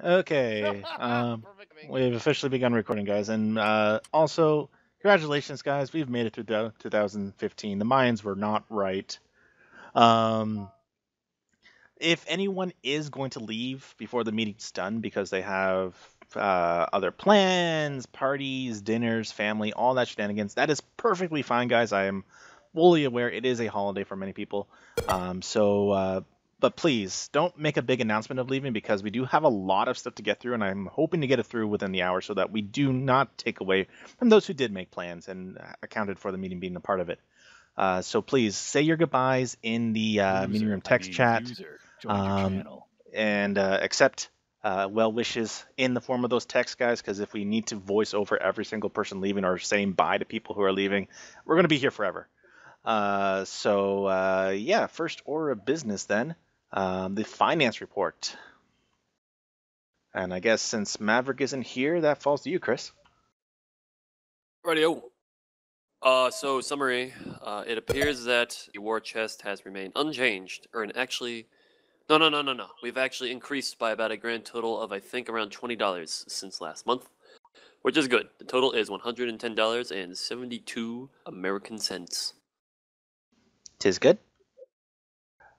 Okay, we've officially begun recording, guys, and also congratulations, guys. We've made it through 2015. The Mayans were not right. Um, if anyone is going to leave before the meeting's done because they have other plans, parties, dinners, family, all that shenanigans, that is perfectly fine, guys. I am fully aware it is a holiday for many people. But please don't make a big announcement of leaving because we do have a lot of stuff to get through, and I'm hoping to get it through within the hour so that we do not take away from those who did make plans and accounted for the meeting being a part of it. So please say your goodbyes in the meeting room text chat. And accept well wishes in the form of those texts, guys, because if we need to voice over every single person leaving or saying bye to people who are leaving, we're going to be here forever. Yeah, first order of business then, the finance report. And I guess since Maverick isn't here, that falls to you, Chris. Rightio. So summary, it appears that the war chest has remained unchanged, or actually, no. We've actually increased by about a grand total of, I think, around $20 since last month, which is good. The total is $110.72 American cents. Tis good.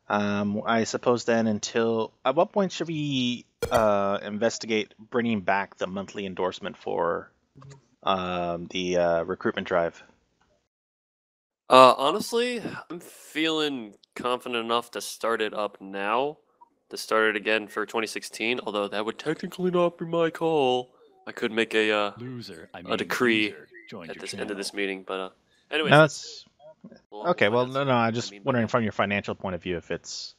I suppose then until, at what point should we investigate bringing back the monthly endorsement for the recruitment drive? Honestly, I'm feeling confident enough to start it up now, to start it again for 2016, although that would technically not be my call. I could make a decree at this end of this meeting, but anyways. No, that's okay. Well, no. I'm just wondering from your financial point of view if it's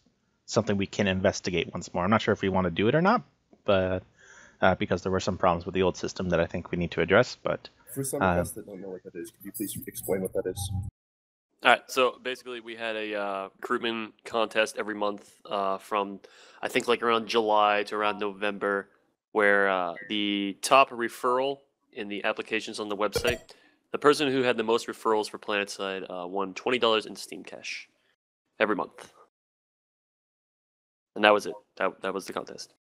something we can investigate once more. I'm not sure if we want to do it or not, but because there were some problems with the old system that I think we need to address. But for some of us that don't know what that is, could you please explain what that is? All right, so basically we had a recruitment contest every month from, I think, like around July to around November, where the top referral in the applications on the website, the person who had the most referrals for PlanetSide won $20 in Steam Cash every month. And that was it. That was the contest.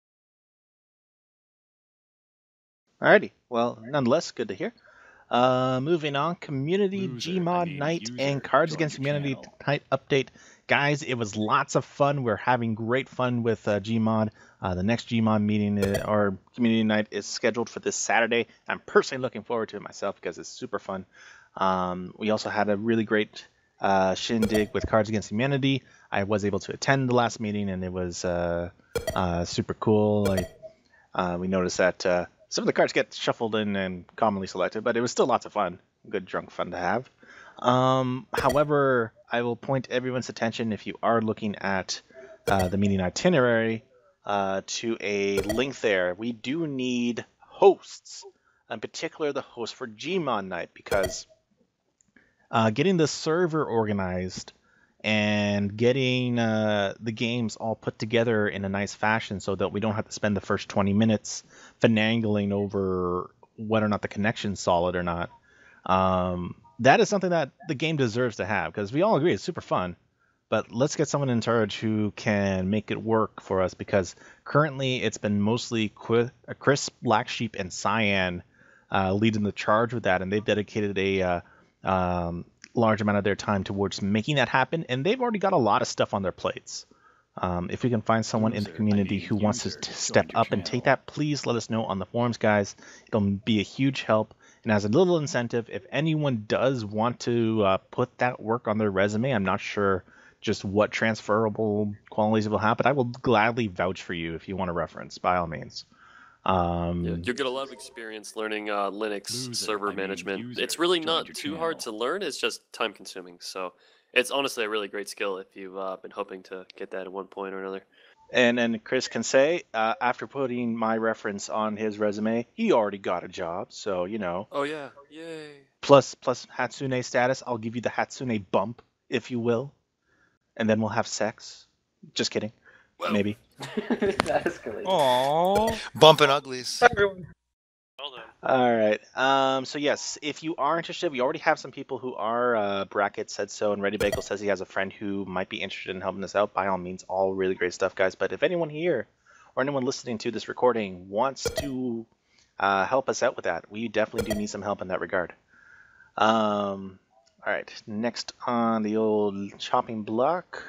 Alrighty. Well, nonetheless, good to hear. Moving on, Community Gmod Night and Cards Against Humanity Night update. Guys, it was lots of fun. We're having great fun with Gmod. The next Gmod meeting or Community Night is scheduled for this Saturday. I'm personally looking forward to it myself because it's super fun. We also had a really great shindig with Cards Against Humanity. I was able to attend the last meeting, and it was super cool. We noticed that some of the cards get shuffled in and commonly selected, but it was still lots of fun. Good drunk fun to have. However, I will point everyone's attention, if you are looking at the meeting itinerary, to a link there. We do need hosts, in particular the host for Gmod Night, because getting the server organized and getting the games all put together in a nice fashion so that we don't have to spend the first 20 minutes finagling over whether or not the connection's solid or not. That is something that the game deserves to have, because we all agree it's super fun, but let's get someone in charge who can make it work for us, because currently it's been mostly Chris, Black Sheep, and Cyan leading the charge with that, and they've dedicated a large amount of their time towards making that happen, and they've already got a lot of stuff on their plates. If we can find someone in the community who wants to step up and take that, please let us know on the forums, guys. It'll be a huge help, and as a little incentive, if anyone does want to put that work on their resume, I'm not sure just what transferable qualities it will have, but I will gladly vouch for you if you want a reference, by all means. You'll get a lot of experience learning Linux server management. It's really not too hard to learn. It's just time consuming. So it's honestly a really great skill if you've been hoping to get that at one point or another. And Chris can say, after putting my reference on his resume, he already got a job. So, you know. Oh, yeah. Yay. Plus Hatsune status. I'll give you the Hatsune bump, if you will. And then we'll have sex. Just kidding. Whoa. Maybe. That escalated. Aww. Bumping uglies. Everyone. Well done. All right. So yes, if you are interested, we already have some people who are. Bracket said so, and Ready Bagel says he has a friend who might be interested in helping us out. By all means, all really great stuff, guys. But if anyone here or anyone listening to this recording wants to help us out with that, we definitely do need some help in that regard. All right. Next on the old chopping block.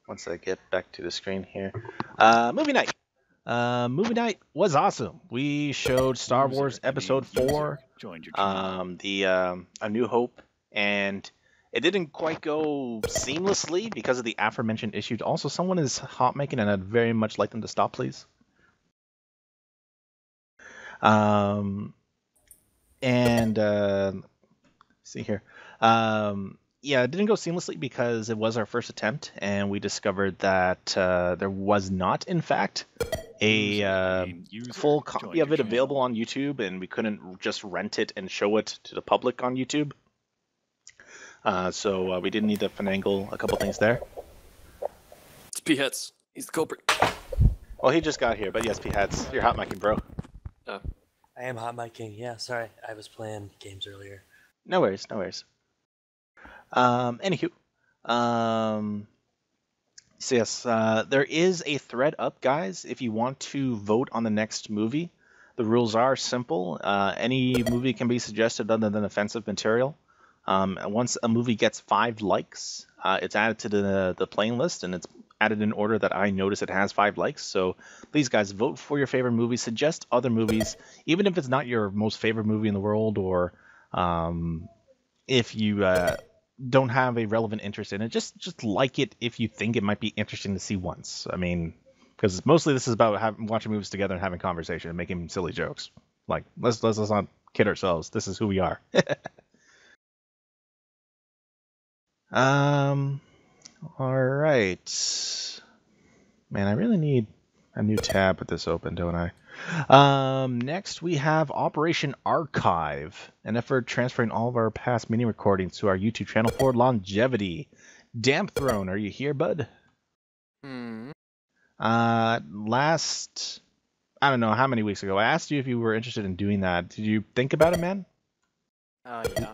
Once I get back to the screen here, movie night. Movie night was awesome. We showed Star Wars Episode 4, A New Hope, and it didn't quite go seamlessly because of the aforementioned issues. Also, someone is hot making, and I'd very much like them to stop, please. See here. Yeah, it didn't go seamlessly because it was our first attempt, and we discovered that there was not, in fact, a full copy of it available on YouTube, and we couldn't just rent it and show it to the public on YouTube. So we did need to finagle a couple things there. It's P-Hats. He's the culprit. Well, he just got here, but yes, P-Hats, you're hot micing, bro. I am hot micing. Yeah, sorry, I was playing games earlier. No worries, no worries. Anywho, so yes, there is a thread up, guys. If you want to vote on the next movie, the rules are simple. Any movie can be suggested other than offensive material. Once a movie gets 5 likes, it's added to the playing list, and it's added in order that I notice it has 5 likes. So please, guys, vote for your favorite movie. Suggest other movies, even if it's not your most favorite movie in the world, or if you don't have a relevant interest in it, just like it if you think it might be interesting to see once. I mean, because mostly this is about watching movies together and having conversation and making silly jokes. Like, let's not kid ourselves. This is who we are. All right. Man, I really need a new tab with this open, don't I? Next, we have Operation Archive, an effort transferring all of our past mini recordings to our YouTube channel for longevity. Damp Throne, are you here, bud? Last, I don't know how many weeks ago, I asked you if you were interested in doing that. Did you think about it, man? Yeah.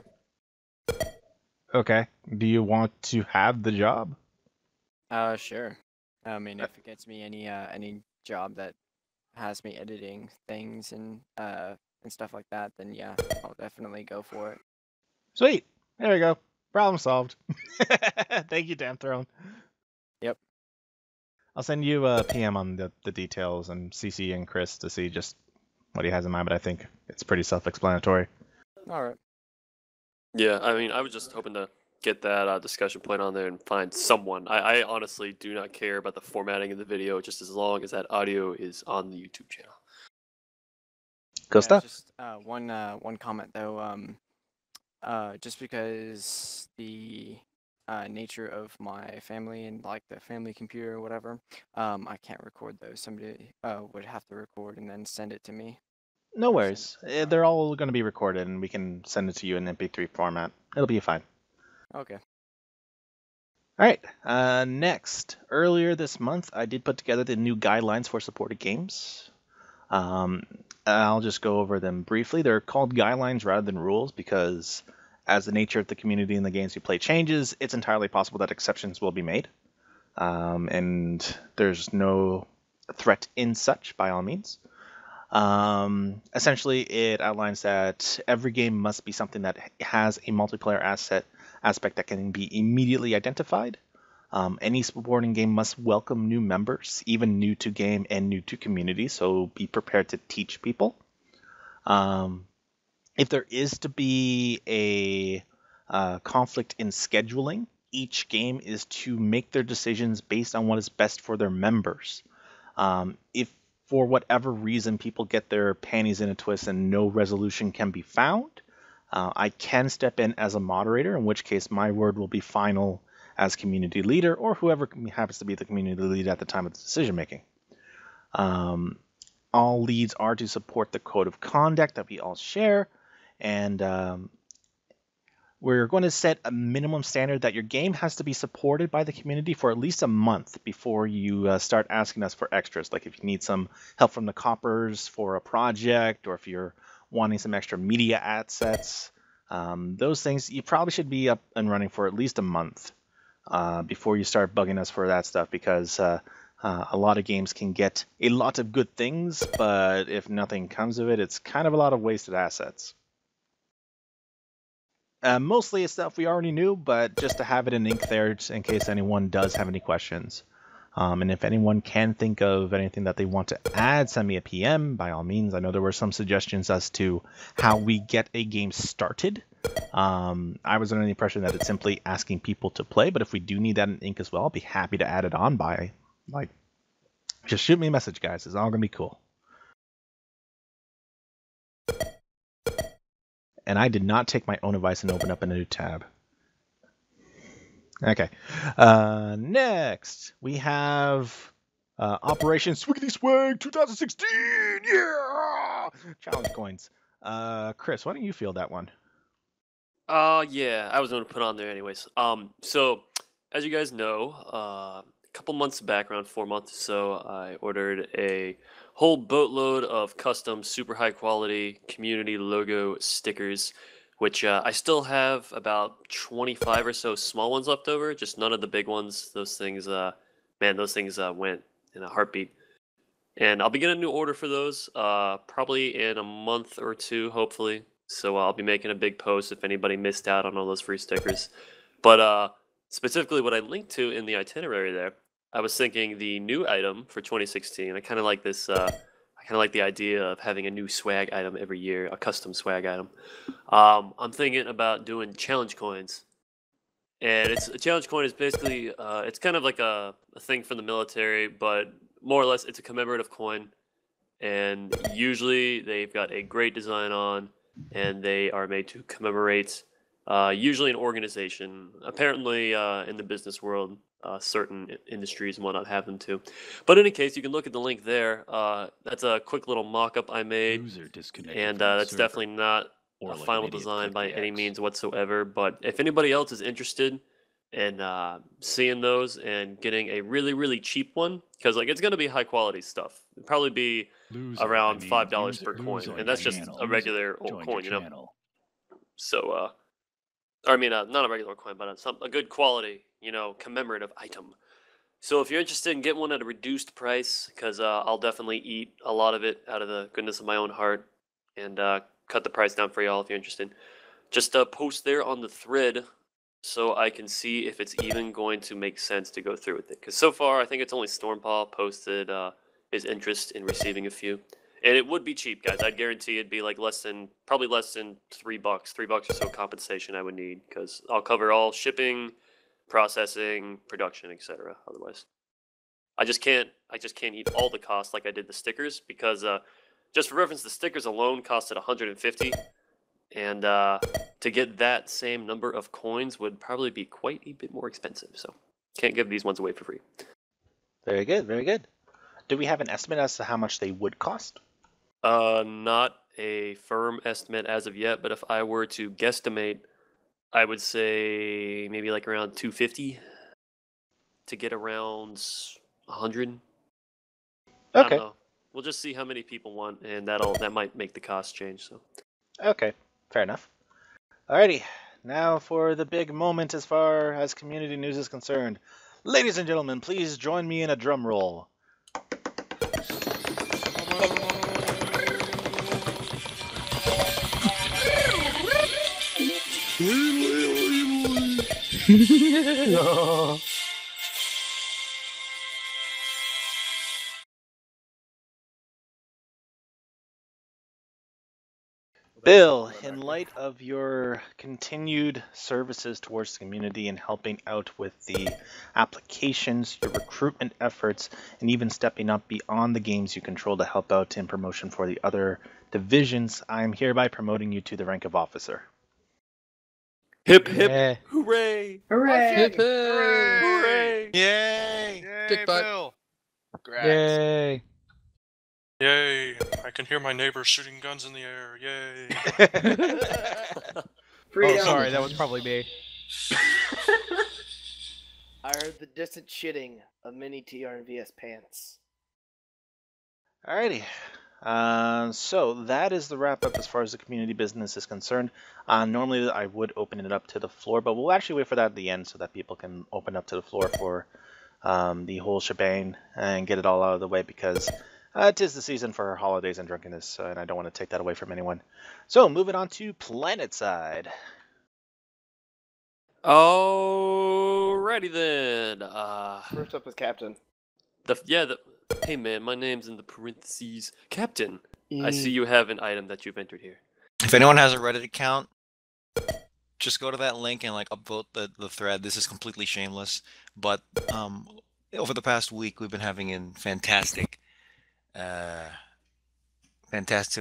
Okay. Do you want to have the job? Sure. I mean, if it gets me any job that has me editing things and stuff like that, then yeah, I'll definitely go for it. Sweet. There we go. Problem solved. Thank you, Damn Throne. Yep. I'll send you a PM on the details and CC and Chris to see just what he has in mind, but I think it's pretty self-explanatory. All right. Yeah, I mean, I was just hoping to get that discussion point on there and find someone. I honestly do not care about the formatting of the video, just as long as that audio is on the YouTube channel. Cool stuff. Just one comment though. Just because the nature of my family and like the family computer or whatever, I can't record those. Somebody would have to record and then send it to me. No worries. They're all going to be recorded, and we can send it to you in MP3 format. It'll be fine. Okay. All right. Next, earlier this month, I did put together the new guidelines for supported games. I'll just go over them briefly. They're called guidelines rather than rules because as the nature of the community and the games you play changes, it's entirely possible that exceptions will be made. And there's no threat in such, by all means. Essentially, it outlines that every game must be something that has a multiplayer aspect that can be immediately identified. Any supporting game must welcome new members, even new to game and new to community, so be prepared to teach people. If there is to be a conflict in scheduling, each game is to make their decisions based on what is best for their members. If for whatever reason people get their panties in a twist and no resolution can be found, I can step in as a moderator, in which case my word will be final as community leader or whoever happens to be the community lead at the time of the decision making. All leads are to support the code of conduct that we all share, and we're going to set a minimum standard that your game has to be supported by the community for at least a month before you start asking us for extras. Like if you need some help from the coppers for a project, or if you're wanting some extra media assets, those things, you probably should be up and running for at least a month before you start bugging us for that stuff, because a lot of games can get a lot of good things, but if nothing comes of it, it's kind of a lot of wasted assets. Mostly it's stuff we already knew, but just to have it in ink there in case anyone does have any questions. And if anyone can think of anything that they want to add, send me a PM, by all means. I know there were some suggestions as to how we get a game started. I was under the impression that it's simply asking people to play, but if we do need that in ink as well, I'll be happy to add it on by, just shoot me a message, guys. It's all going to be cool. And I did not take my own advice and open up a new tab. Okay. Next, we have Operation Swiggity Swag 2016. Yeah! Challenge coins. Chris, why don't you field that one? Yeah, I was going to put on there anyways. So as you guys know, a couple months back, around 4 months or so, I ordered a whole boatload of custom, super high quality community logo stickers, which I still have about 25 or so small ones left over, just none of the big ones. Those things, went in a heartbeat. And I'll be getting a new order for those probably in a month or two, hopefully. So I'll be making a big post if anybody missed out on all those free stickers. But specifically, what I linked to in the itinerary there, I was thinking the new item for 2016. I kind of like this. I kind of like the idea of having a new swag item every year, a custom swag item. I'm thinking about doing challenge coins, and it's a challenge coin is basically it's kind of like a thing from the military, but more or less it's a commemorative coin, and usually they've got a great design on, and they are made to commemorate usually an organization. Apparently, in the business world, certain industries and whatnot have them too. But in any case, you can look at the link there. That's a quick little mock-up I made, User disconnected and from the that's server. definitely not Or a like final an idiot design click by the any X. means whatsoever. But if anybody else is interested in seeing those and getting a really, really cheap one, because it's going to be high quality stuff. It'll probably be Loser, around I mean, $5 user, per coin, loser, and that's just channel. a regular old Join coin, your channel. So, or I mean, not a regular coin, but a good quality, commemorative item. So if you're interested in getting one at a reduced price, because I'll definitely eat a lot of it out of the goodness of my own heart, and cut the price down for y'all if you're interested. Just post there on the thread so I can see if it's even going to make sense to go through with it. Because so far, I think it's only Stormpaw posted his interest in receiving a few. And it would be cheap, guys. I'd guarantee it'd be probably less than $3. $3 or so compensation I would need, because I'll cover all shipping, processing, production, etc. Otherwise, I just can't eat all the costs like I did the stickers, because just for reference, the stickers alone costed 150, and to get that same number of coins would probably be quite a bit more expensive. So can't give these ones away for free. Very good, very good. Do we have an estimate as to how much they would cost? Not a firm estimate as of yet, but if I were to guesstimate, I would say maybe like around 250 to get around 100. I don't Okay, know. We'll just see how many people want, and that might make the cost change. So okay, fair enough. Alrighty, now for the big moment as far as community news is concerned. Ladies and gentlemen, please join me in a drum roll. Bill, in light of your continued services towards the community and helping out with the applications, your recruitment efforts, and even stepping up beyond the games you control to help out in promotion for the other divisions, I am hereby promoting you to the rank of officer. hip hip Yeah. hooray! Hooray! Hip, hip. Hooray! Yay! Dick butt. Bill! Congrats. Yay. Yay! I can hear my neighbors shooting guns in the air. Yay! Oh, Freedom. sorry, that was probably me. I heard the distant shitting of mini TR and VS pants. Alrighty. So that is the wrap up as far as the community business is concerned. Normally I would open it up to the floor, but we'll actually wait for that at the end so that people can open up to the floor for the whole shebang and get it all out of the way, because it is the season for holidays and drunkenness, and I don't want to take that away from anyone. So moving on to planet side. Alrighty then. First up is Captain. Hey man, my name's in the parentheses. Captain, I see you have an item that you've entered here. If anyone has a Reddit account, just go to that link and like upvote the thread. This is completely shameless, but over the past week we've been having a fantastic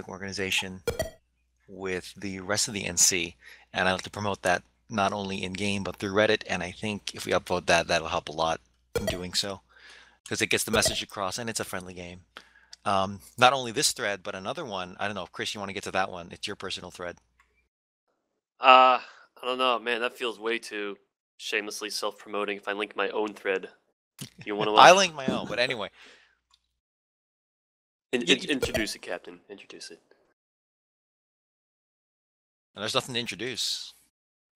organization with the rest of the NC, and I like to promote that not only in game but through Reddit. And I think if we upvote that, that'll help a lot in doing so, because it gets the message across and it's a friendly game. Not only this thread, but another one. I don't know, Chris, you want to get to that one? It's your personal thread. I don't know, man. That feels way too shamelessly self-promoting. If I link my own thread, you want to? I link my own, but anyway. Introduce it, Captain. Introduce it. There's nothing to introduce.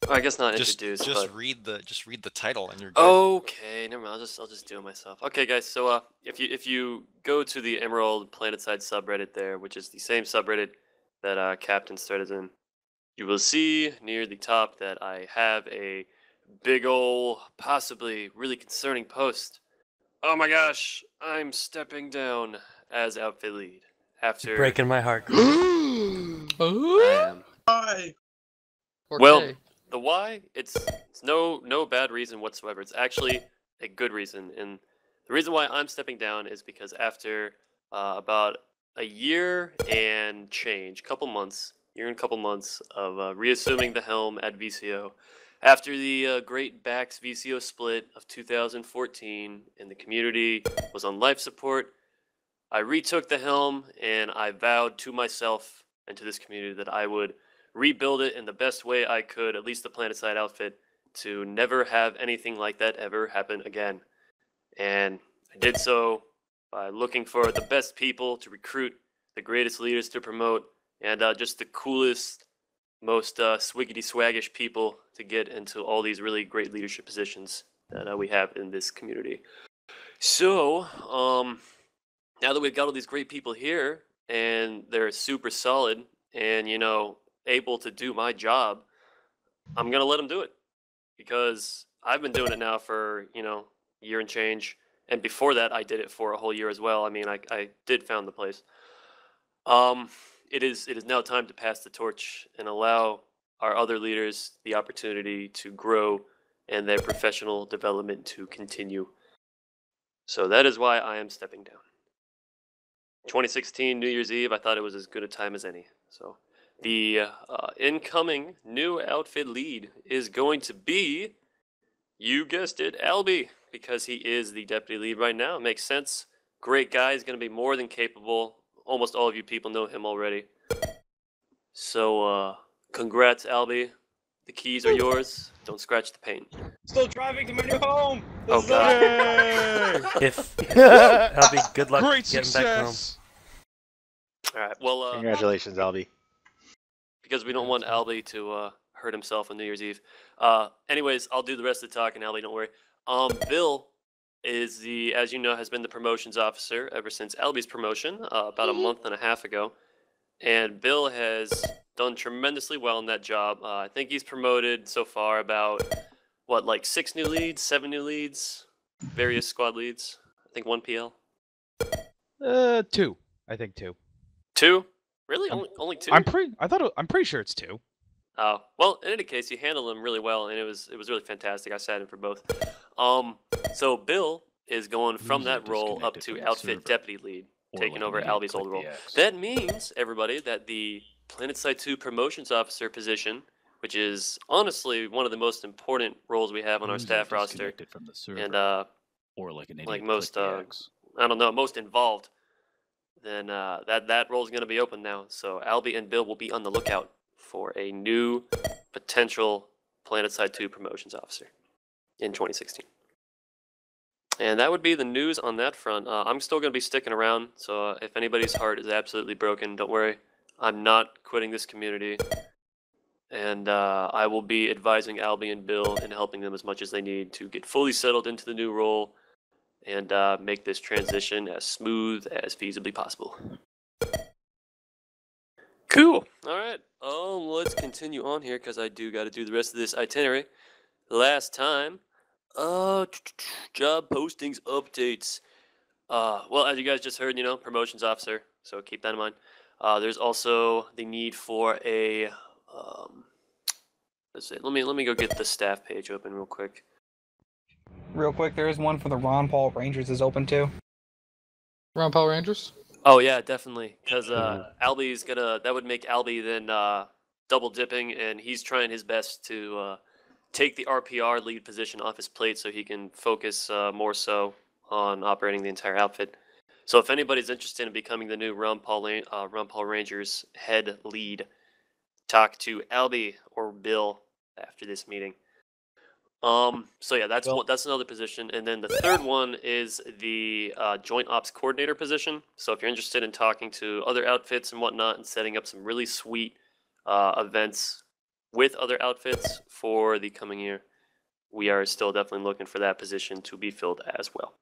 I guess not Just introduce. read the title and you're good. Okay, never mind. I'll just do it myself. Okay, guys. So if you go to the Emerald Planetside subreddit there, which is the same subreddit that Captain's thread is in, you will see near the top that I have a big ol', possibly really concerning post. Oh my gosh, I'm stepping down as outfit lead after. Breaking my heart. I am. Hi. Well, the why, it's no bad reason whatsoever. It's actually a good reason, and the reason why I'm stepping down is because after about a year and change, couple months of reassuming the helm at VCO, after the great Bax VCO split of 2014, and the community was on life support, I retook the helm and I vowed to myself and to this community that I would rebuild it in the best way I could, at least the Planetside outfit, to never have anything like that ever happen again. And I did so by looking for the best people to recruit, the greatest leaders to promote, and just the coolest, most swiggity swaggish people to get into all these really great leadership positions that we have in this community. So, now that we've got all these great people here, and they're super solid, and, you know, able to do my job, I'm going to let them do it. Because I've been doing it now for, you know, a year and change. And before that, I did it for a whole year as well. I mean, I did found the place. It is now time to pass the torch and allow our other leaders the opportunity to grow and their professional development to continue. So that is why I am stepping down. 2016 New Year's Eve, I thought it was as good a time as any. So the incoming new outfit lead is going to be, you guessed it, Albie, because he is the deputy lead right now. It makes sense. Great guy. He's going to be more than capable. Almost all of you people know him already. So, congrats, Albie. The keys are yours. Don't scratch the paint. Still driving to my new home. Oh, God. That'll be good luck Great getting back home. success. All right. Well, Congratulations, Albie. because we don't want Albie to hurt himself on New Year's Eve. Anyways, I'll do the rest of the talking, Albie. Don't worry. Bill is as you know, has been the promotions officer ever since Albie's promotion about a month and a half ago, and Bill has done tremendously well in that job. I think he's promoted so far about like 6 new leads, 7 new leads, various squad leads. I think 1 PL. 2. I think 2. 2? Really? Only 2? I'm pretty sure it's 2. Oh, well, in any case, you handled them really well, and it was really fantastic. I sat in for both. So Bill is going from that role up to outfit deputy lead, taking over Albie's old role. That means, everybody, that the PlanetSide 2 promotions officer position, which is honestly one of the most important roles we have on our staff roster, and like most, I don't know, most involved, then that role is going to be open now. So Albie and Bill will be on the lookout for a new potential PlanetSide 2 promotions officer in 2016. And that would be the news on that front. I'm still going to be sticking around, so if anybody's heart is absolutely broken, don't worry. I'm not quitting this community. And I will be advising Albie and Bill and helping them as much as they need to get fully settled into the new role and make this transition as smooth as feasibly possible. Cool. All right. Let's continue on here because I do got to do the rest of this itinerary. Last time, job postings updates. Well, as you guys just heard, promotions officer. So keep that in mind. There's also the need for a. Let's see. Let me go get the staff page open real quick. Real quick, there is one for the Ron Paul Rangers is open too. Ron Paul Rangers? Oh yeah, definitely. Because Albie's gonna. That would make Albie then double dipping, and he's trying his best to take the RPR lead position off his plate so he can focus more so on operating the entire outfit. So if anybody's interested in becoming the new Ron Paul Rangers head lead, talk to Albie or Bill after this meeting. So yeah, that's another position, and then the third one is the joint ops coordinator position. So if you're interested in talking to other outfits and whatnot, and setting up some really sweet events with other outfits for the coming year, we are still definitely looking for that position to be filled as well.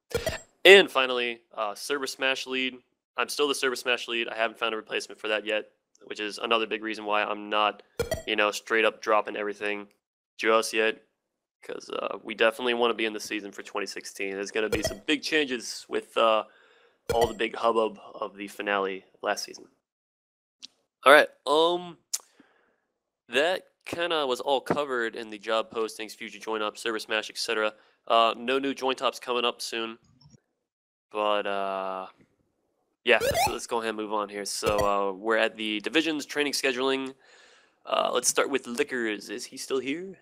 And finally, Server Smash lead. I'm still the Server Smash lead. I haven't found a replacement for that yet, which is another big reason why I'm not, straight up dropping everything just yet. Because we definitely want to be in the season for 2016. There's going to be some big changes with all the big hubbub of the finale last season. All right. That kind of was all covered in the job postings, future joint ops, Server Smash, etc. No new joint ops coming up soon. But yeah, let's go ahead and move on here. So we're at the divisions training scheduling. Let's start with Liquors. Is he still here?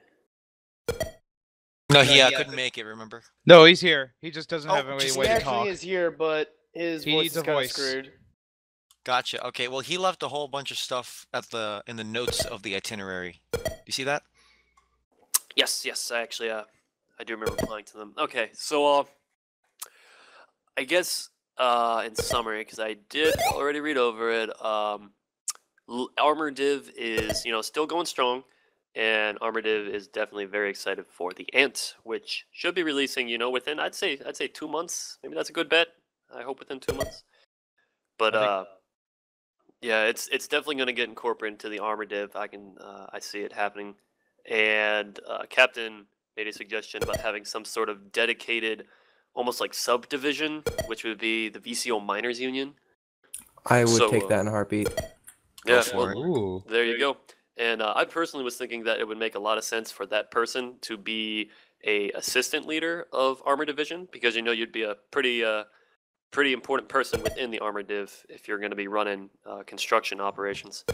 No, he couldn't make it, remember? No, he's here. He just doesn't have a way He to actually talk. is here, but his He voice needs is a kind of voice. screwed. Gotcha. Okay, well, he left a whole bunch of stuff in the notes of the itinerary. Do you see that? Yes. I actually, I do remember replying to them. Okay, so I guess in summary, because I did already read over it, Armor Div is still going strong, and Armor Div is definitely very excited for the Ant, which should be releasing within I'd say 2 months. Maybe that's a good bet. I hope within 2 months. But yeah, it's definitely going to get incorporated into the Armor Div. I see it happening. And Captain made a suggestion about having some sort of dedicated, almost like subdivision, which would be the VCO Miners Union. I would take that in a heartbeat. Yeah, Ooh. there you go. And I personally was thinking that it would make a lot of sense for that person to be a assistant leader of Armor Division, because you'd be a pretty important person within the Armor Div if you're going to be running construction operations.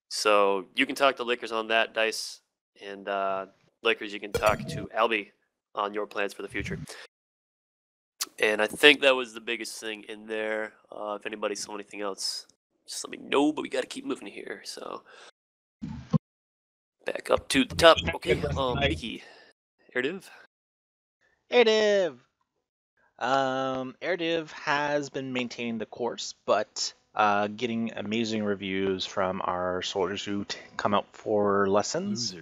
So you can talk to Liquors on that, Dice, and Liquors, you can talk to Albie on your plans for the future. And I think that was the biggest thing in there. If anybody saw anything else, just let me know, but we got to keep moving here. So back up to the top. Okay, Mickey, Airdiv. Airdiv has been maintaining the course, but getting amazing reviews from our soldiers who come out for lessons,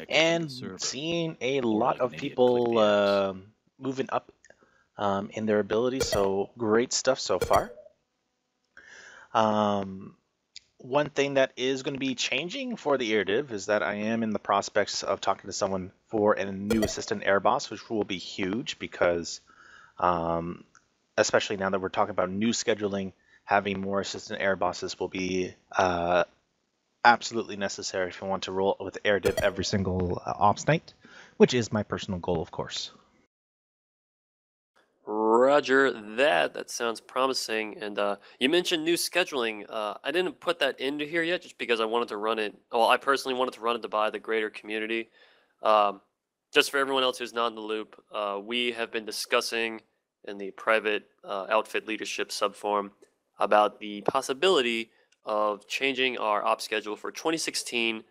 and seeing a lot of people moving up in their abilities. So great stuff so far. One thing that is going to be changing for the Airdiv is that I am in the prospects of talking to someone for a new assistant air boss, which will be huge because, especially now that we're talking about new scheduling, having more assistant air bosses will be absolutely necessary if you want to roll with Airdiv every single ops night, which is my personal goal, of course. Roger that. That sounds promising. And you mentioned new scheduling. I didn't put that into here yet just because I wanted to run it. Well, I personally wanted to run it by the greater community. Just for everyone else who's not in the loop, we have been discussing in the private outfit leadership subforum about the possibility of changing our op schedule for 2016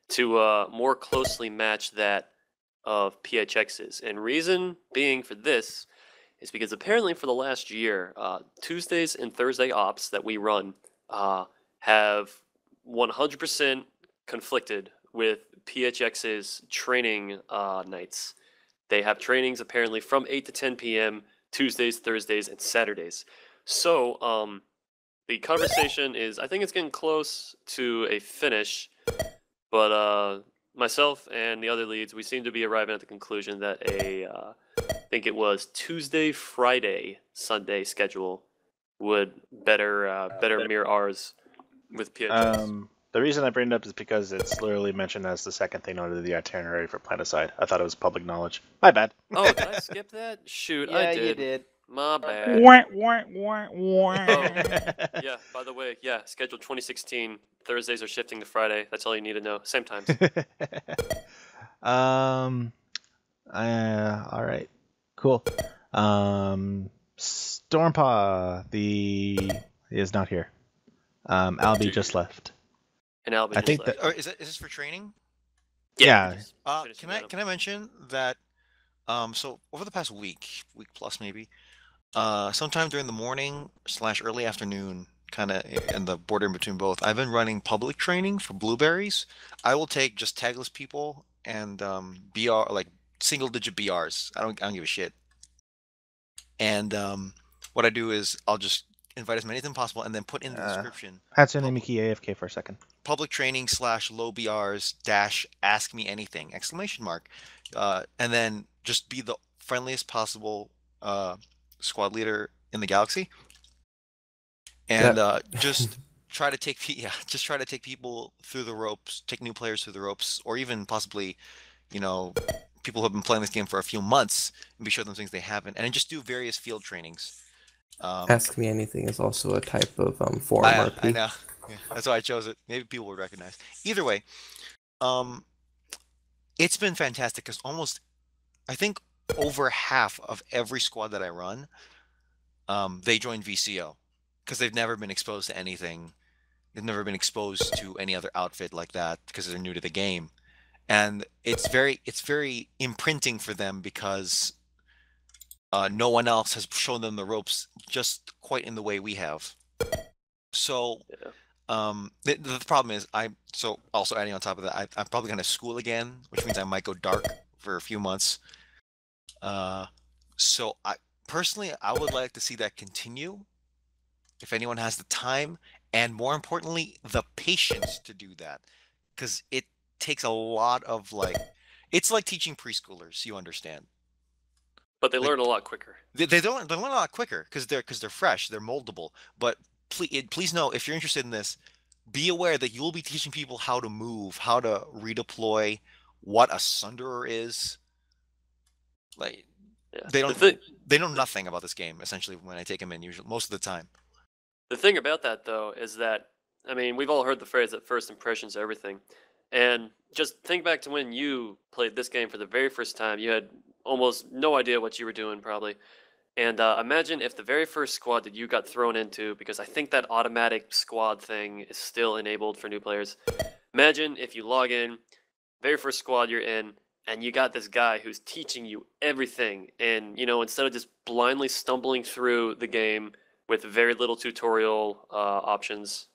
to more closely match that of PHX's. And reason being for this is because apparently for the last year, Tuesdays and Thursday ops that we run have 100% conflicted with PHX's training nights. They have trainings apparently from 8 to 10 p.m. Tuesdays, Thursdays, and Saturdays. So the conversation is, I think it's getting close to a finish, but myself and the other leads, we seem to be arriving at the conclusion that I think it was Tuesday, Friday, Sunday schedule would better mirror ours with PHX. The reason I bring it up is because it's literally mentioned as the second thing under the itinerary for Planetside. I thought it was public knowledge. My bad. Oh, did I skip that? Shoot, Yeah, I did. you did. My bad. Yeah, by the way, yeah, schedule 2016. Thursdays are shifting to Friday. That's all you need to know. Same times. All right. Cool. Stormpaw, is not here. Albie just left. And Albie I just think left. that. Is this for training? Yeah. Can I mention that? So over the past week plus maybe, sometime during the morning / early afternoon, kind of in the border in between both, I've been running public training for blueberries. I will take just tagless people and BR, like single-digit BRs. I don't give a shit. And what I do is I'll just invite as many as possible and then put in the description. Hatsune Miki AFK for a second. Public training / low BRs - ask me anything ! And then just be the friendliest possible squad leader in the galaxy, and just try to take people through the ropes, take new players through the ropes, or even possibly, people who have been playing this game for a few months, and be sure them things they haven't, and just do various field trainings. Ask me anything is also a type of forum RP. I know. Yeah, that's why I chose it. Maybe people would recognize. Either way, it's been fantastic because I think over half of every squad that I run, they join VCO because they've never been exposed to anything. They've never been exposed to any other outfit like that because they're new to the game, and it's very imprinting for them because no one else has shown them the ropes just quite in the way we have. So. Yeah. The problem is also adding on top of that, I'm probably going to school again, which means I might go dark for a few months. So I would like to see that continue if anyone has the time and, more importantly, the patience to do that, because it takes a lot of it's like teaching preschoolers, you understand. But they learn a lot quicker. They learn a lot quicker because they're fresh, they're moldable. But please know, if you're interested in this, be aware that you'll be teaching people how to move, how to redeploy, what a sunderer is. They know nothing about this game essentially when I take them in, usually most of the time. The thing about that though is that, I mean, we've all heard the phrase that first impressions are everything. And just think back to when you played this game for the very first time. You had almost no idea what you were doing probably. And imagine if the very first squad that you got thrown into, because I think that automatic squad thing is still enabled for new players. Imagine if you log in, very first squad you're in, and you got this guy who's teaching you everything. And, instead of just blindly stumbling through the game with very little tutorial options,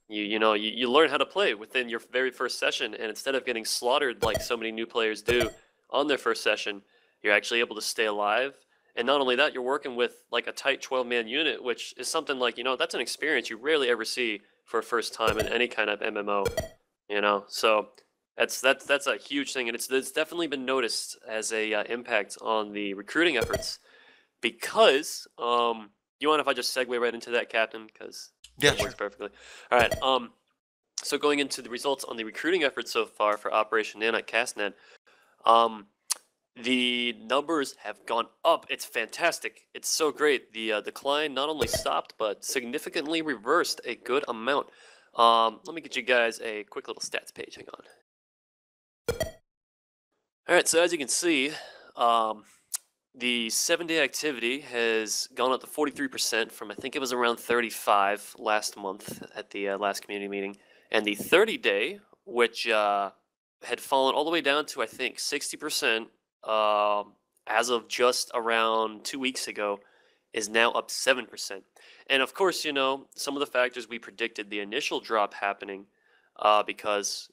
you learn how to play within your very first session. And instead of getting slaughtered like so many new players do on their first session, you're actually able to stay alive. And not only that, you're working with like a tight 12-man unit, which is something like, that's an experience you rarely ever see for a first time in any kind of MMO, So that's a huge thing, and it's definitely been noticed as a impact on the recruiting efforts. Because you mind if I just segue right into that, Captain? Because it works perfectly. All right. So going into the results on the recruiting efforts so far for Operation Nanite Castnet, the numbers have gone up. It's fantastic. It's so great. The decline not only stopped, but significantly reversed a good amount. Let me get you guys a quick little stats page. Hang on. All right, so as you can see, the 7-day activity has gone up to 43% from, I think it was around 35 last month at the last community meeting. And the 30-day, which had fallen all the way down to, I think, 60%, as of just around 2 weeks ago, is now up 7%. And of course, some of the factors we predicted, the initial drop happening because,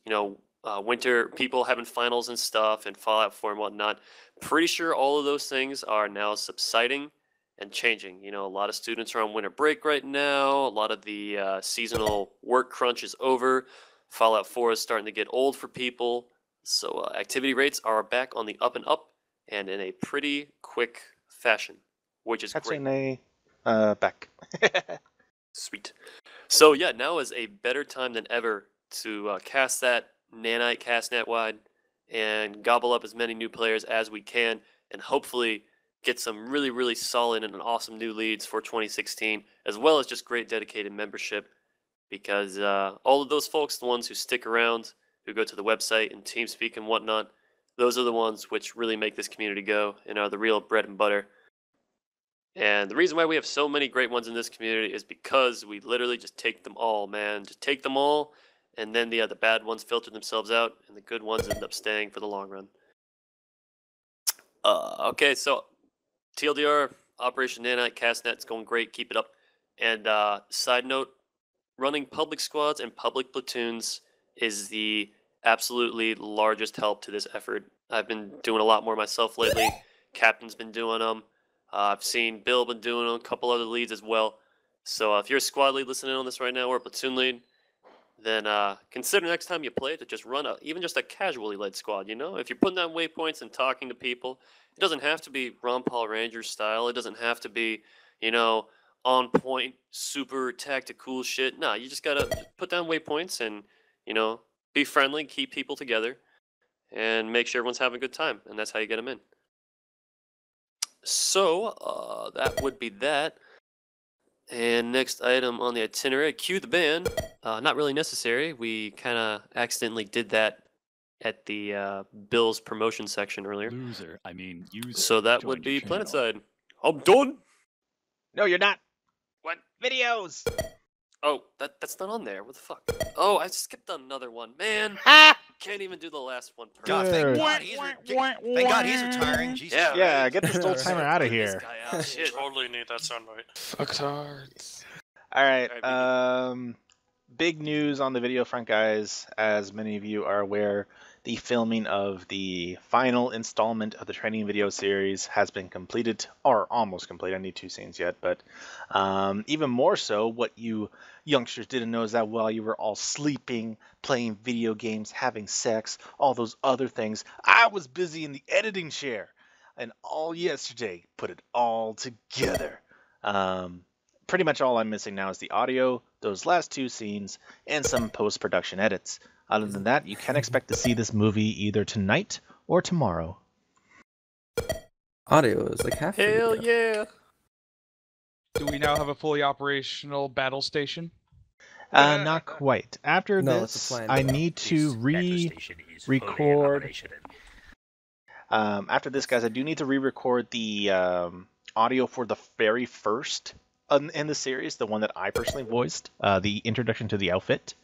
winter, people having finals and stuff and Fallout 4 and whatnot. Pretty sure all of those things are now subsiding and changing. A lot of students are on winter break right now. A lot of the seasonal work crunch is over. Fallout 4 is starting to get old for people. So activity rates are back on the up and up and in a pretty quick fashion, which is great. Hatsune, back. Sweet. So yeah, now is a better time than ever to cast that nanite cast net-wide and gobble up as many new players as we can and hopefully get some really, really solid and awesome new leads for 2016, as well as just great dedicated membership, because all of those folks, the ones who stick around, who go to the website and TeamSpeak and whatnot, those are the ones which really make this community go and are the real bread and butter. And the reason why we have so many great ones in this community is because we literally just take them all, man. Just take them all, and then the bad ones filter themselves out, and the good ones end up staying for the long run. Okay, so TLDR, Operation Nanite Castnet's going great. Keep it up. And side note, running public squads and public platoons is the absolutely largest help to this effort. I've been doing a lot more myself lately. Captain's been doing them. I've seen Bill been doing them, a couple other leads as well. So if you're a squad lead listening on this right now, or a platoon lead, then consider next time you play to just run even just a casually led squad. If you're putting down waypoints and talking to people, it doesn't have to be Ron Paul Rangers style. It doesn't have to be, on point, super tactical shit. No, you just gotta put down waypoints and, be friendly, keep people together, and make sure everyone's having a good time. And that's how you get them in. So, that would be that. And next item on the itinerary, cue the band. Not really necessary. We kind of accidentally did that at the Bill's promotion section earlier. Loser, I mean user. So that would be Planetside. I'm done. No, you're not. What? Videos. Oh, that's not on there. What the fuck? Oh, I skipped another one. Man, can't even do the last one. God, thank God he's retiring. Jesus. Yeah, get this old timer out of here. Shit. Totally need that soundbite. Fucktards. All right. Big news on the video front, guys. As many of you are aware, the filming of the final installment of the training video series has been completed, or almost complete. I need 2 scenes yet, but even more so, what you youngsters didn't know is that while you were all sleeping, playing video games, having sex, all those other things, I was busy in the editing chair, and all yesterday put it all together. Pretty much all I'm missing now is the audio, those last 2 scenes, and some post-production edits. Other than that, you can expect to see this movie either tonight or tomorrow. Audio is like half. Hell yeah! Do we now have a fully operational battle station? Not quite. After No, this, it's a plan. I need to re-record. After this, guys, I do need to re-record the audio for the very first in the series, the one that I personally voiced, the introduction to the outfit.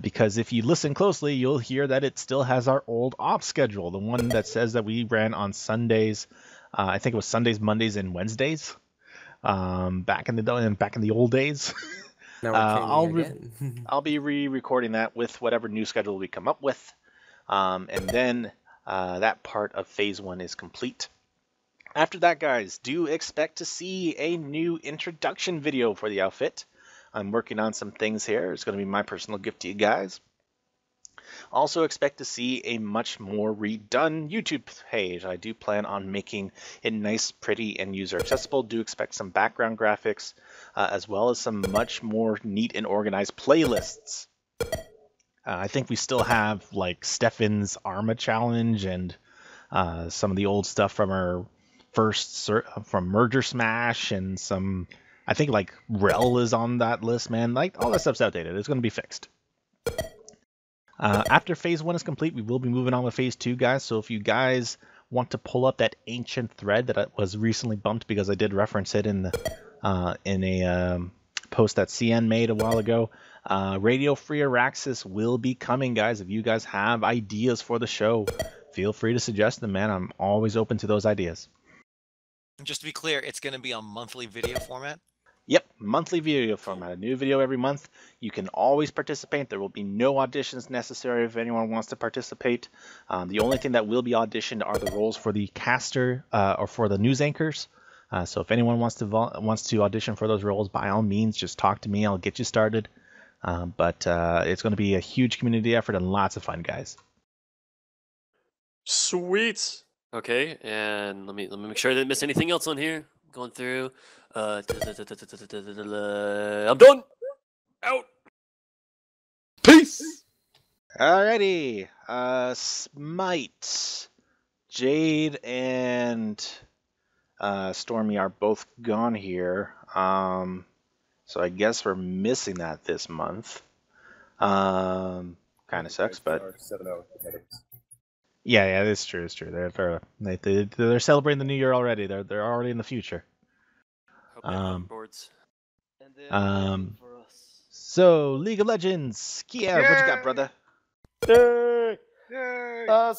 Because if you listen closely, you'll hear that it still has our old ops schedule, the one that says that we ran on Sundays. I think it was Sundays, Mondays, and Wednesdays. Back in the old days. Now we're I'll be re-recording that with whatever new schedule we come up with, and then that part of Phase 1 is complete. After that, guys, do expect to see a new introduction video for the outfit. I'm working on some things here. It's going to be my personal gift to you guys. Also expect to see a much more redone YouTube page. I do plan on making it nice, pretty, and user accessible. Do expect some background graphics, as well as some much more neat and organized playlists. I think we still have like Stefan's Arma challenge and some of the old stuff from our from Merger Smash, and some, I think like Rel is on that list, man. Like all that stuff's outdated. It's going to be fixed. After Phase 1 is complete, we will be moving on with Phase 2, guys. So if you guys want to pull up that ancient thread that was recently bumped because I did reference it in a post that CN made a while ago, Radio Free Araxis will be coming, guys. If you guys have ideas for the show, feel free to suggest them, man. I'm always open to those ideas. And just to be clear, it's going to be a monthly video format? Yep, monthly video format. A new video every month. You can always participate. There will be no auditions necessary if anyone wants to participate. The only thing that will be auditioned are the roles for the caster or for the news anchors. So if anyone wants to audition for those roles, by all means, just talk to me. I'll get you started. But it's going to be a huge community effort and lots of fun, guys. Sweet. Okay, and let me make sure I didn't miss anything else on here. Going through. I'm done. Out. Peace. Alrighty. Smite, Jade, and Stormy are both gone here. So I guess we're missing that this month. Kind of sucks, but 7 hours ahead of us. yeah, it's true. It's true. They're celebrating the new year already. They're already in the future. Hope they have hoverboards. So League of Legends, Kiev, what you got, brother?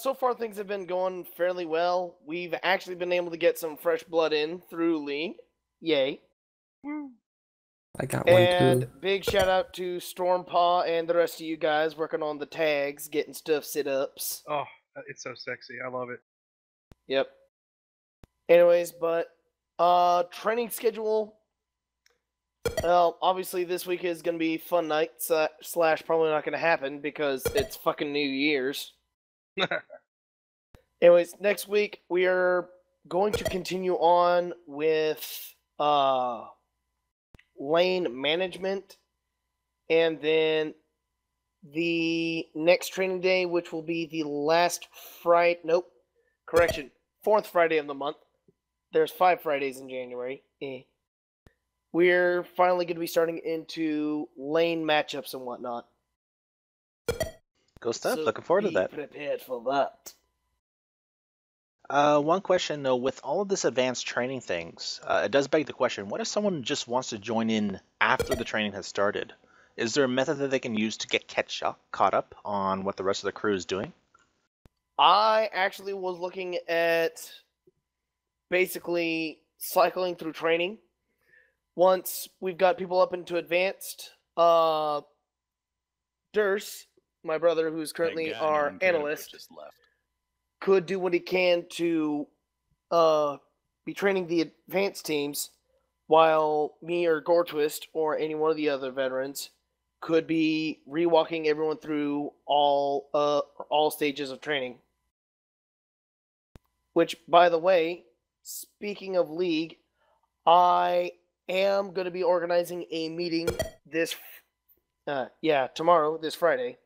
So far things have been going fairly well. We've actually been able to get some fresh blood in through League. Yay. I got one And too. big shout out to Stormpaw and the rest of you guys working on the tags, getting stuff set ups. Oh, it's so sexy. I love it. Yep. Anyways, but training schedule. Well, obviously this week is going to be fun night slash probably not going to happen because it's fucking New Year's. Anyways, next week we are going to continue on with lane management, and then the next training day, which will be the last Friday. Nope, correction, 4th Friday of the month. There's 5 Fridays in January. We're finally going to be starting into lane matchups and whatnot. Cool stuff. So Looking forward to be that. prepared for that. One question though, with all of this advanced training things, it does beg the question: what if someone just wants to join in after the training has started? Is there a method that they can use to get caught up on what the rest of the crew is doing? I actually was looking at basically cycling through training. Once we've got people up into advanced, Durs, my brother, who's currently our analyst, could do what he can to be training the advanced teams, while me or Gortwist or any one of the other veterans could be rewalking everyone through all stages of training. Which, by the way, speaking of League, I am going to be organizing a meeting tomorrow, this Friday,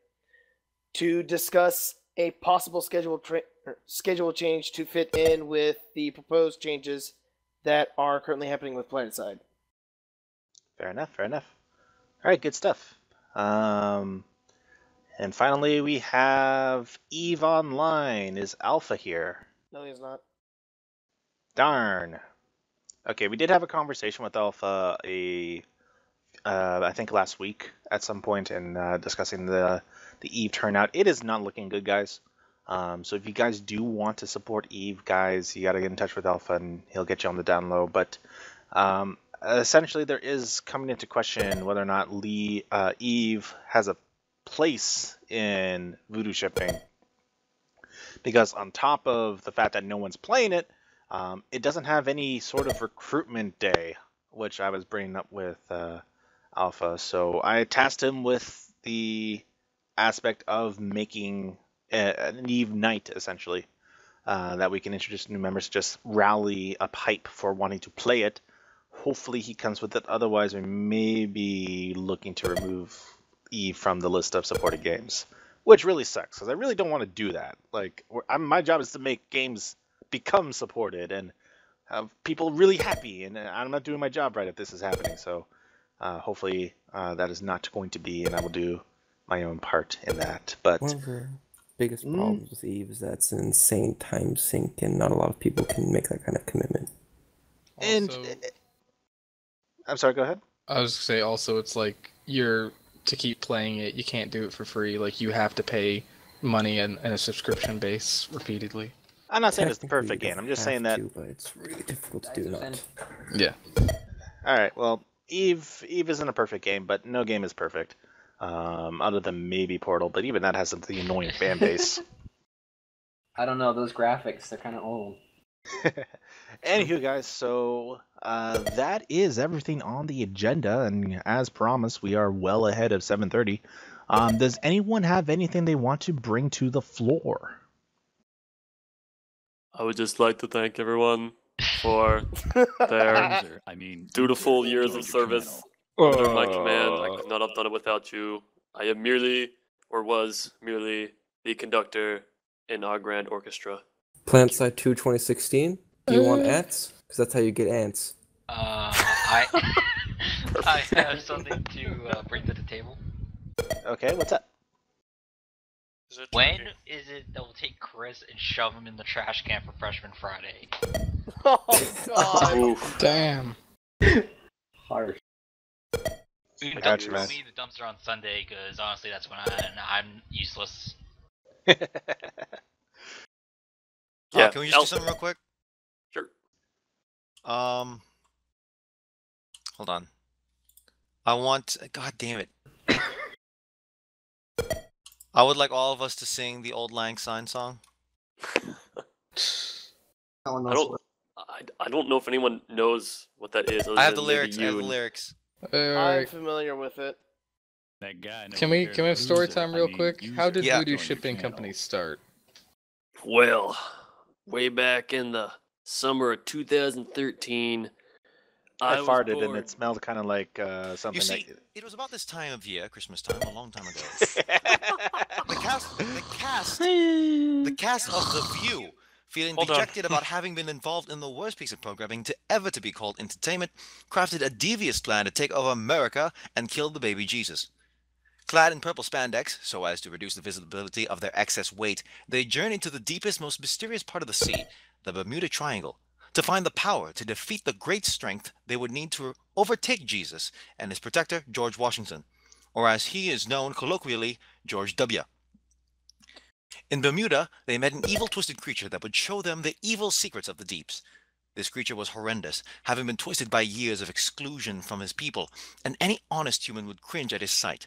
to discuss a possible schedule change to fit in with the proposed changes that are currently happening with Planetside. Fair enough. All right, good stuff. And finally, we have Eve Online. Is Alpha here? No, he's not. Darn. Okay, we did have a conversation with Alpha I think last week at some point, and discussing the Eve turnout. It is not looking good, guys. So if you guys do want to support Eve, guys, you got to get in touch with Alpha, and he'll get you on the down low. But essentially, there is coming into question whether or not Eve has a place in Voodoo shipping. Because on top of the fact that no one's playing it, it doesn't have any sort of recruitment day, which I was bringing up with Alpha. So I tasked him with the aspect of making an Eve night, essentially, that we can introduce new members, just rally up hype for wanting to play it. Hopefully he comes with it. Otherwise, we may be looking to remove Eve from the list of supported games, which really sucks, because I really don't want to do that. Like, my job is to make games become supported and have people really happy, and I'm not doing my job right if this is happening. So hopefully that is not going to be, and I will do my own part in that. But one of the biggest problems with Eve is that it's an insane time sink, and not a lot of people can make that kind of commitment. And I'm sorry, go ahead. I was gonna say also, it's like to keep playing it, you can't do it for free. Like, you have to pay money and a subscription base repeatedly. I'm not saying it's the Technically, perfect you game. don't I'm just have saying that. to, but it's really difficult to do not. Yeah. All right. Well, Eve isn't a perfect game, but no game is perfect, other than maybe Portal. But even that has the annoying fan base. I don't know, those graphics, they're kind of old. Anywho, guys, so that is everything on the agenda, and as promised, we are well ahead of 7:30. Does anyone have anything they want to bring to the floor? I would just like to thank everyone for their dutiful years of service under my command. I could not have done it without you. I am merely, or was merely, the conductor in our grand orchestra. PlantSide 2 2016. Do you want ants? Because that's how you get ants. I have something to bring to the table. Okay, what's up? When is it that we'll take Chris and shove him in the trash can for Freshman Friday? Oh God! Damn. Harsh. We got you, man. me the dumpster on Sunday because honestly, that's when I'm useless. Yeah, can we just do something real quick? Sure. Hold on. I want. God damn it. I would like all of us to sing the Old Lang Syne song. I don't know if anyone knows what that is. I have the lyrics. I'm familiar with it. That guy. Can we have story time real quick? How did Yeah. Voodoo shipping companies start? Well, way back in the summer of 2013, I was farted and bored. it smelled kind of like something. You see, that... it was about this time of year, Christmas time, a long time ago. the cast of The View, feeling dejected about having been involved in the worst piece of programming to be called entertainment, crafted a devious plan to take over America and kill the baby Jesus. Clad in purple spandex, so as to reduce the visibility of their excess weight, they journeyed to the deepest, most mysterious part of the sea, the Bermuda Triangle, to find the power to defeat the great strength they would need to overtake Jesus and his protector, George Washington, or as he is known colloquially, George W. In Bermuda, they met an evil, twisted creature that would show them the evil secrets of the deeps. This creature was horrendous, having been twisted by years of exclusion from his people, and any honest human would cringe at his sight.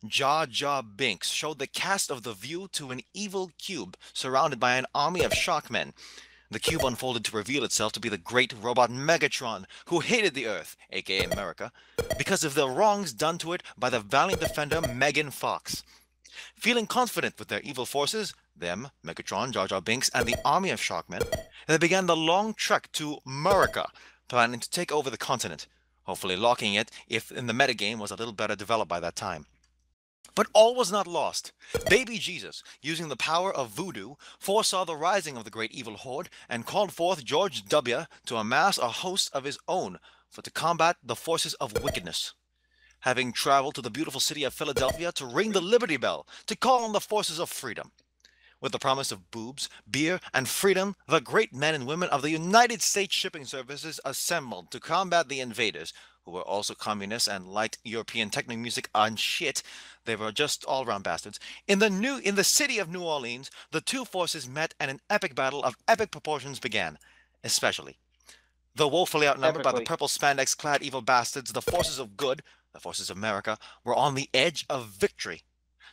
Jar Jar Binks showed the cast of The View to an evil cube surrounded by an army of sharkmen. The cube unfolded to reveal itself to be the great robot Megatron, who hated the Earth, aka America, because of the wrongs done to it by the valiant defender Megan Fox. Feeling confident with their evil forces, them, Megatron, Jar Jar Binks, and the army of sharkmen, they began the long trek to America, planning to take over the continent, hopefully locking it if in the metagame was a little better developed by that time. But all was not lost. Baby Jesus, using the power of voodoo, foresaw the rising of the great evil horde and called forth George W. to amass a host of his own to combat the forces of wickedness. Having traveled to the beautiful city of Philadelphia to ring the Liberty Bell, to call on the forces of freedom. With the promise of boobs, beer, and freedom, the great men and women of the United States Shipping Services assembled to combat the invaders, who were also communists and liked European techno music and shit. They were just all-round bastards. In the city of New Orleans, the two forces met and an epic battle of epic proportions began. Especially, though woefully outnumbered by the purple spandex-clad evil bastards, the forces of good, the forces of America, were on the edge of victory.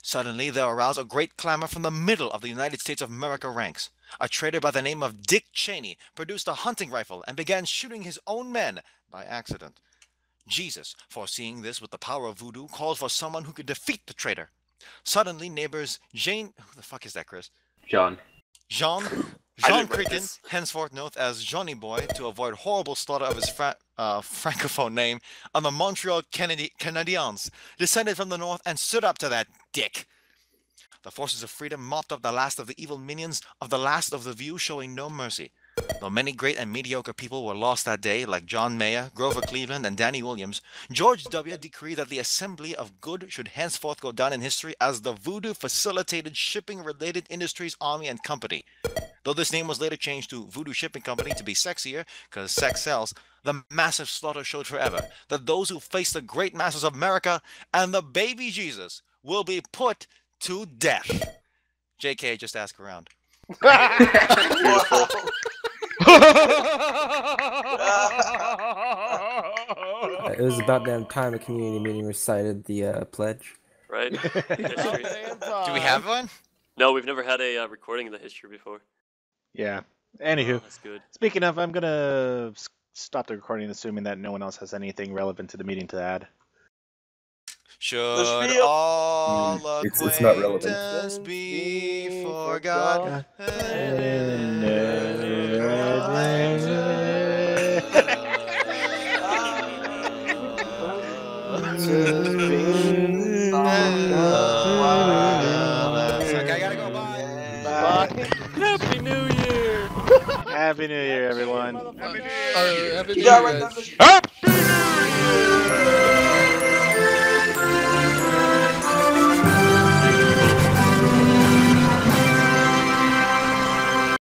Suddenly, there arose a great clamor from the middle of the United States of America ranks. A traitor by the name of Dick Cheney produced a hunting rifle and began shooting his own men by accident. Jesus, foreseeing this with the power of voodoo, called for someone who could defeat the traitor. Suddenly, neighbors Jane... Who the fuck is that, Chris? Jean Crichton, henceforth known as Johnny Boy, to avoid horrible slaughter of his francophone name, on the Montreal Canadiens, descended from the north and stood up to that dick. The forces of freedom mopped up the last of the evil minions of the last of the View, showing no mercy. Though many great and mediocre people were lost that day, like John Mayer, Grover Cleveland, and Danny Williams, George W. decreed that the Assembly of Good should henceforth go down in history as the Voodoo Facilitated Shipping-Related Industries Army and Company. Though this name was later changed to Voodoo Shipping Company to be sexier, because sex sells, the massive slaughter showed forever that those who face the great masses of America and the baby Jesus will be put to death. JK, just ask around. It was about damn time a community meeting recited the pledge. Right? History. Do we have one? No, we've never had a recording of the history before. Yeah. Anywho, Oh, that's good. speaking of, I'm gonna stop the recording, assuming that no one else has anything relevant to the meeting to add. Should all It's not relevant. acquaintance be forgot? Okay, I gotta go. Bye. Happy New Year! Happy New Year, everyone. Happy New Year, guys.